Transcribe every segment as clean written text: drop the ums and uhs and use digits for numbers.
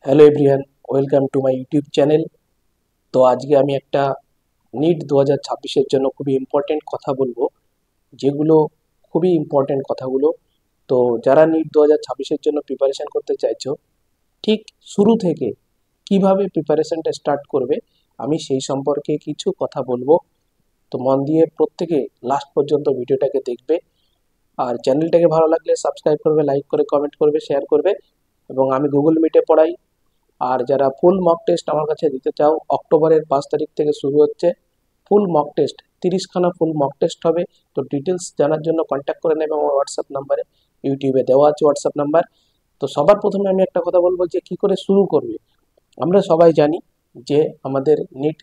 Hello everyone, welcome to my YouTube channel. তো আজকে আমি একটা নিট 2026-এর জন্য খুবই ইম্পর্টেন্ট কথা বলবো, যেগুলো খুবই ইম্পর্টেন্ট কথাগুলো। তো যারা নিট 2026-এর জন্য প্রিপারেশন করতে চাইছো, ঠিক শুরু থেকে কিভাবে প্রিপারেশনটা স্টার্ট করবে আমি সেই সম্পর্কে কিছু কথা বলবো। তো মন দিয়ে প্রত্যেকে লাস্ট পর্যন্ত ভিডিওটাকে দেখবে, আর চ্যানেলটাকে ভালো লাগলে সাবস্ক্রাইব করবে, লাইক করে কমেন্ট করবে, শেয়ার করবে। এবং আমি গুগল মিটে পড়াই। আর যারা ফুল মক টেস্ট আমার কাছে দিতে চাও, অক্টোবরের 5 তারিখ থেকে শুরু হচ্ছে ফুল মক টেস্ট, 30খানা ফুল মক টেস্ট হবে। তো ডিটেলস জানার জন্য কন্ট্যাক্ট করে নেবে আমার হোয়াটসঅ্যাপ নাম্বারে, ইউটিউবে দেওয়া আছে হোয়াটসঅ্যাপ নাম্বার। তো সবার প্রথমে আমি একটা কথা বলবো যে কি করে শুরু করবে। আমরা সবাই জানি যে আমাদের নিট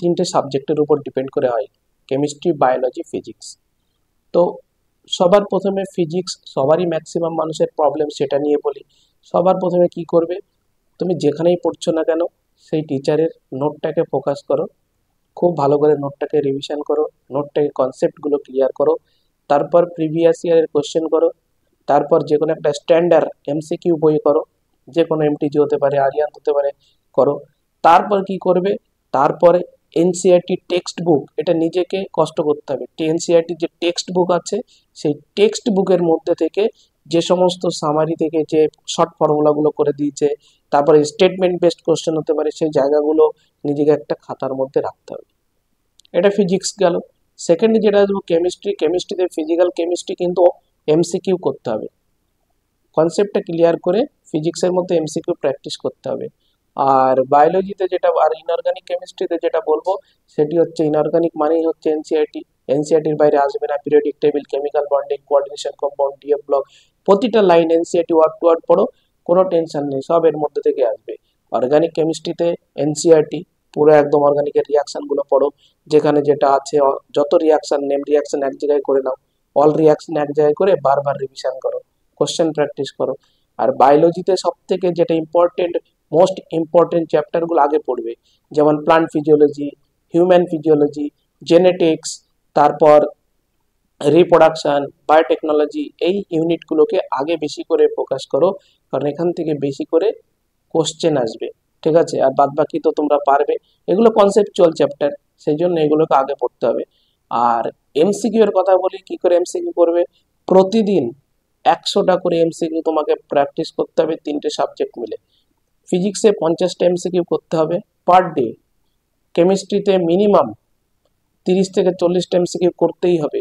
3টে সাবজেক্টের উপর ডিপেন্ড করে হয়, কেমিস্ট্রি, বায়োলজি, ফিজিক্স। তো সবার প্রথমে ফিজিক্স, সবারই ম্যাক্সিমাম মানুষের প্রবলেম, সেটা নিয়ে বলি। সবার প্রথমে কি করবে, তুমি যেখানেই পড়ছো না কেন সেই টিচারের নোটটাকে ফোকাস করো, খুব ভালো করে নোটটাকে রিভিশন করো, নোটটাকে কনসেপ্টগুলো ক্লিয়ার করো। তারপর প্রিভিয়াস ইয়ারের কোশ্চেন করো। তারপর যে কোনো একটা স্ট্যান্ডার্ড এমসিকিউ বই করো, যে কোনো এমটিজি হতে পারে, আরিয়ান হতে পারে, করো। তারপর কি করবে, তারপরে এনসিআরটি টেক্সট বুক, এটা নিজেকে কষ্ট করতে হবে। এনসিআরটি যে টেক্সট বুক আছে, সেই টেক্সট বুকের মধ্যে থেকে যে সমস্ত সামারি থেকে যে শর্ট ফর্মুলাগুলো করে দিয়েছে, তারপরে স্টেটমেন্ট বেসড কোশ্চেন হতে পারে, সেই জায়গাগুলো নিজেকে একটা খাতার মধ্যে রাখতে হবে। এটা ফিজিক্স গেল। সেকেন্ডে যেটা আসবো কেমিস্ট্রি। কেমিস্ট্রিতে ফিজিক্যাল কেমিস্ট্রি কিন্তু এমসিকিউ করতে হবে, কনসেপ্টটা ক্লিয়ার করে ফিজিক্সের মধ্যে এমসিকিউ প্র্যাকটিস করতে হবে। আর বায়োলজিতে যেটা, আর ইনঅর্গানিক কেমিস্ট্রিতে যেটা বলবো সেটি হচ্ছে, ইনঅর্গানিক মানেই হচ্ছে এনসিআরটি। এনসিআরটির বাইরে আসবে না। Periodic table, chemical bonding, coordination, compound, D F block, প্রতিটা line NCERT word to word পড়ো, কোনো টেনশন নেই, সব এর মধ্যে থেকে আসবে। অর্গানিক কেমিস্ট্রিতে এনসিআরটি পুরো একদম অর্গানিকের রিয়াকশনগুলো পড়ো, যেখানে যেটা আছে, যত রিয়াকশন, নেম রিয়াকশন এক জায়গায় করে নাও, অল রিয়াকশন এক জায়গায় করে বারবার রিভিশন করো, কোশ্চেন প্র্যাকটিস করো। আর বায়োলজিতে সব থেকে যেটা ইম্পর্টেন্ট, মোস্ট ইম্পর্টেন্ট চ্যাপ্টারগুলো আগে পড়বে, যেমন plant physiology, human physiology, genetics, তারপর রিপ্রোডাকশন, বায়োটেকনোলজি, এই ইউনিটগুলোকে আগে বেশি করে ফোকাস করো, কারণ এখান থেকে বেশি করে কোশ্চেন আসবে। ঠিক আছে, আর বাদ বাকি তো তোমরা পারবে, এগুলো কনসেপচুয়াল চ্যাপ্টার, সেই জন্য এগুলোকে আগে পড়তে হবে। আর এমসিকিউ এর কথা বলি, কি করে এমসিকিউ করবে। প্রতিদিন 100টা করে এমসিকিউ তোমাকে প্র্যাকটিস করতে হবে, 3টে সাবজেক্ট মিলে। ফিজিক্সে 50টা এমসিকিউ করতে হবে পার ডে। কেমিস্ট্রিতে মিনিমাম 30 থেকে 40টা এমসিকিউ করতেই হবে।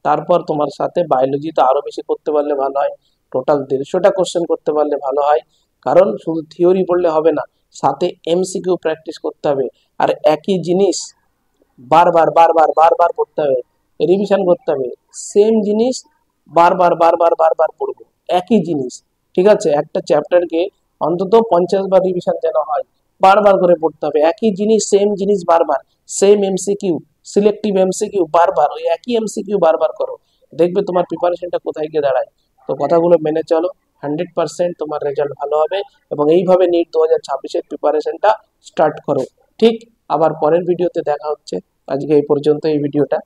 তারপর তোমার সাথে বায়োলজিতে আরো বেশি করতে পারলে ভালো হয়, টোটাল 150টা কোশ্চেন করতে পারলে ভালো হয়। কারণ শুধু থিওরি পড়লে হবে না, সাথে এমসিকিউ প্র্যাকটিস করতে হবে। আর একই জিনিস বারবার বারবার বারবার পড়তে হবে, রিভিশন করতে হবে। সেম জিনিস বারবার বারবার বারবার পড়বো, একই জিনিস। ঠিক আছে, একটা চ্যাপ্টারকে অন্তত 50বার রিভিশন যেন হয়, বারবার করে পড়তে হবে একই জিনিস, সেম জিনিস বারবার, সেম এমসিকিউ, সিলেক্টিভ এমসিকিউ বারবার, ওই একই এমসিকিউ বারবার করো, দেখবে তোমার প্রিপারেশনটা কোথায় গিয়ে দাঁড়ায়। তো কথাগুলো মেনে চলো, 100% তোমার রেজাল্ট ভালো হবে। এবং এইভাবে নিট 2026-এর প্রিপারেশনটা স্টার্ট করো। ঠিক, আবার পরের ভিডিওতে দেখা হচ্ছে। আজকে এই পর্যন্ত এই ভিডিওটা।